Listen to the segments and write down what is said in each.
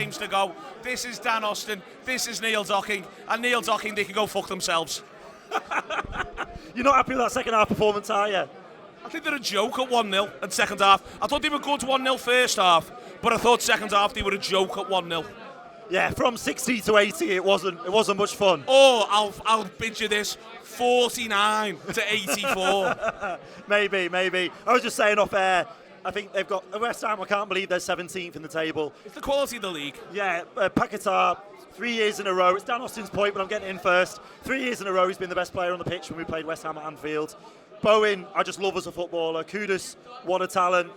games to go. This is Dan Austin, this is Neil Docking, and Neil Docking, they can go fuck themselves. You're not happy with that second half performance, are you? I think they're a joke at 1-0 in second half. I thought they were good 1-0 first half, but I thought second half they were a joke at 1-0. Yeah, from 60 to 80, it wasn't much fun. Oh, I'll bid you this, 49 to 84. Maybe. I was just saying off air, I think they've got West Ham. I can't believe they're 17th in the table. It's the quality of the league. Yeah, Paquetá, 3 years in a row. It's Dan Austin's point, but I'm getting in first. 3 years in a row, he's been the best player on the pitch when we played West Ham at Anfield. Bowen, I just love as a footballer. Kudus, what a talent.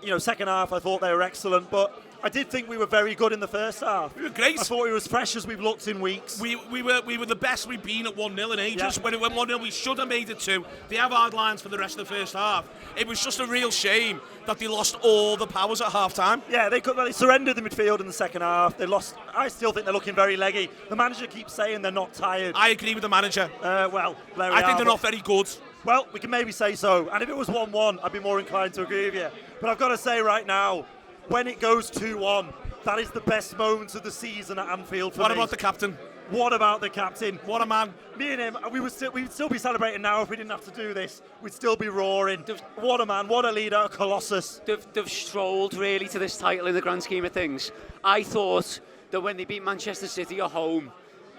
You know, second half, I thought they were excellent, but I did think we were very good in the first half. We were great. I thought we were as fresh as we've looked in weeks. We were the best we've been at 1-0 in ages. Yeah. When it went 1-0, we should have made it 2. They have hard lines for the rest of the first half. It was just a real shame that they lost all the powers at half-time. Yeah, they surrendered the midfield in the second half. They lost. I still think they're looking very leggy. The manager keeps saying they're not tired. I agree with the manager. I think they're not very good. Well, we can maybe say so. And if it was 1-1, I'd be more inclined to agree with you. But I've got to say right now, when it goes 2-1, that is the best moment of the season at Anfield for me. What about the captain? What about the captain? What a man. Me and him, we'd still be celebrating now if we didn't have to do this. We'd still be roaring. What a man, what a leader, a colossus. They've strolled really to this title in the grand scheme of things. I thought that when they beat Manchester City at home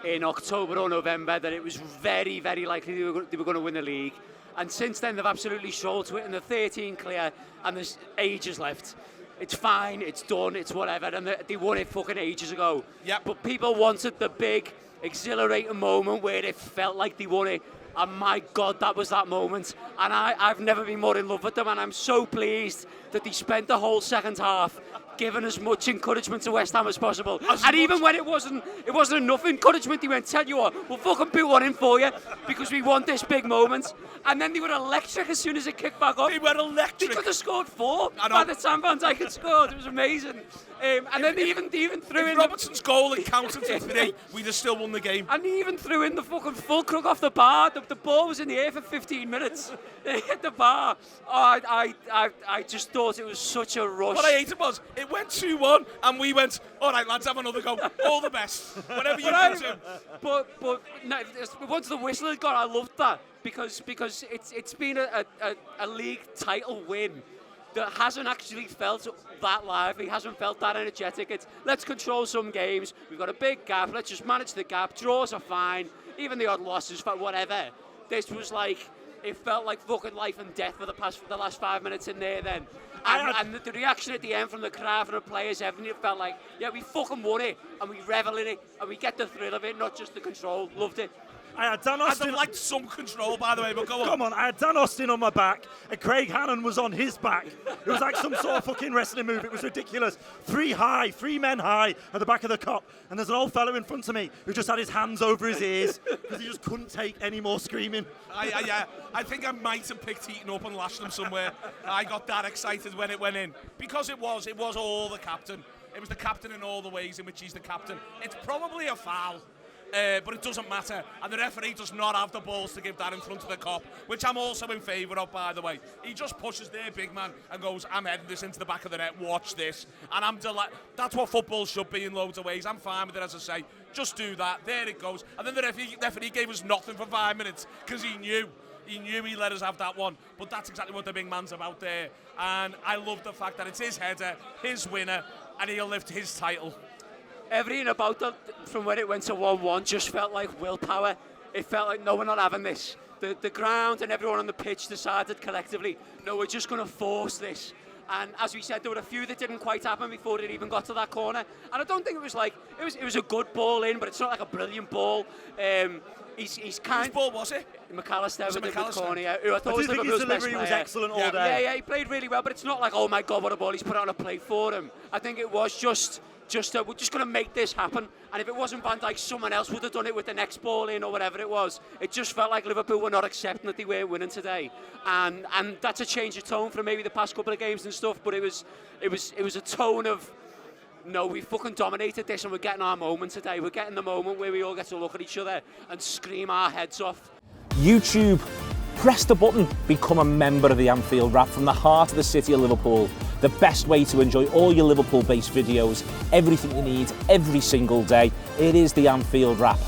in October or November, that it was very, very likely they were going to win the league. And since then, they've absolutely strolled to it, and they're 13 clear, and there's ages left. It's fine, it's done, it's whatever, and they won it fucking ages ago. Yep. But people wanted the big, exhilarating moment where it felt like they won it, and my God, that was that moment. And I've never been more in love with them, and I'm so pleased that they spent the whole second half giving as much encouragement to West Ham as possible. Even when it wasn't enough encouragement, they went, tell you what, we'll fucking put one in for you because we want this big moment. And then they were electric as soon as it kicked back up. They were electric. They could have scored 4 by the time Van Dijk had scored. It was amazing. And then they even threw in Robertson's goal and counted to 3, we'd have still won the game. And they even threw in the fucking full crook off the bar. The ball was in the air for 15 minutes. They hit the bar. Oh, I just thought it was such a rush. What I hated was, it went 2-1, and we went, all right, lads, have another go. All the best. Whatever you can do. But no, once the whistle had gone, I loved that because it's been a league title win that hasn't actually felt that lively, hasn't felt that energetic. It's let's control some games. We've got a big gap. Let's just manage the gap. Draws are fine. Even the odd losses, whatever. This was like, it felt like fucking life and death for the last 5 minutes in there then. And the reaction at the end from the crowd, from the players, everything, it felt like, yeah, we fucking won it, and we revel in it, and we get the thrill of it, not just the control. Loved it. I had Dan Austin. I'd have liked some control, by the way, but go on. Come on, I had Dan Austin on my back, and Craig Hannon was on his back. It was like some sort of fucking wrestling move. It was ridiculous. 3 men high at the back of the cop, and there's an old fellow in front of me who just had his hands over his ears because he just couldn't take any more screaming. I think I might have picked Eaton up and lashed him somewhere. I got that excited when it went in because it was all the captain. It was the captain in all the ways in which he's the captain. It's probably a foul. But it doesn't matter, and the referee does not have the balls to give that in front of the cop, which I'm also in favour of, by the way. He just pushes their big man and goes, I'm heading this into the back of the net, watch this. And I'm delighted. That's what football should be in loads of ways. I'm fine with it, as I say. Just do that, there it goes. And then the referee gave us nothing for 5 minutes because he knew he let us have that one. But that's exactly what the big man's about there. And I love the fact that it's his header, his winner, and he'll lift his title. Everything about that, from when it went to 1-1, just felt like willpower. It felt like, no, we're not having this. The ground and everyone on the pitch decided collectively, no, we're just going to force this. And as we said, there were a few that didn't quite happen before it even got to that corner. And I don't think it was like, it was a good ball in, but it's not like a brilliant ball. He's kind. Whose ball was it? McAllister with the corner, yeah, who I thought I was think his delivery was excellent all day. Yeah, he played really well, but it's not like, oh my God, what a ball, he's put on a play for him. I think it was just we're just going to make this happen. And if it wasn't Van Dijk, someone else would have done it with the next ball in or whatever it was. It just felt like Liverpool were not accepting that they weren't winning today. And that's a change of tone from maybe the past couple of games and stuff. But it was a tone of, no, we fucking dominated this and we're getting our moment today. We're getting the moment where we all get to look at each other and scream our heads off. YouTube, press the button, become a member of the Anfield Wrap from the heart of the city of Liverpool. the best way to enjoy all your Liverpool-based videos, everything you need, every single day. It is the Anfield Wrap.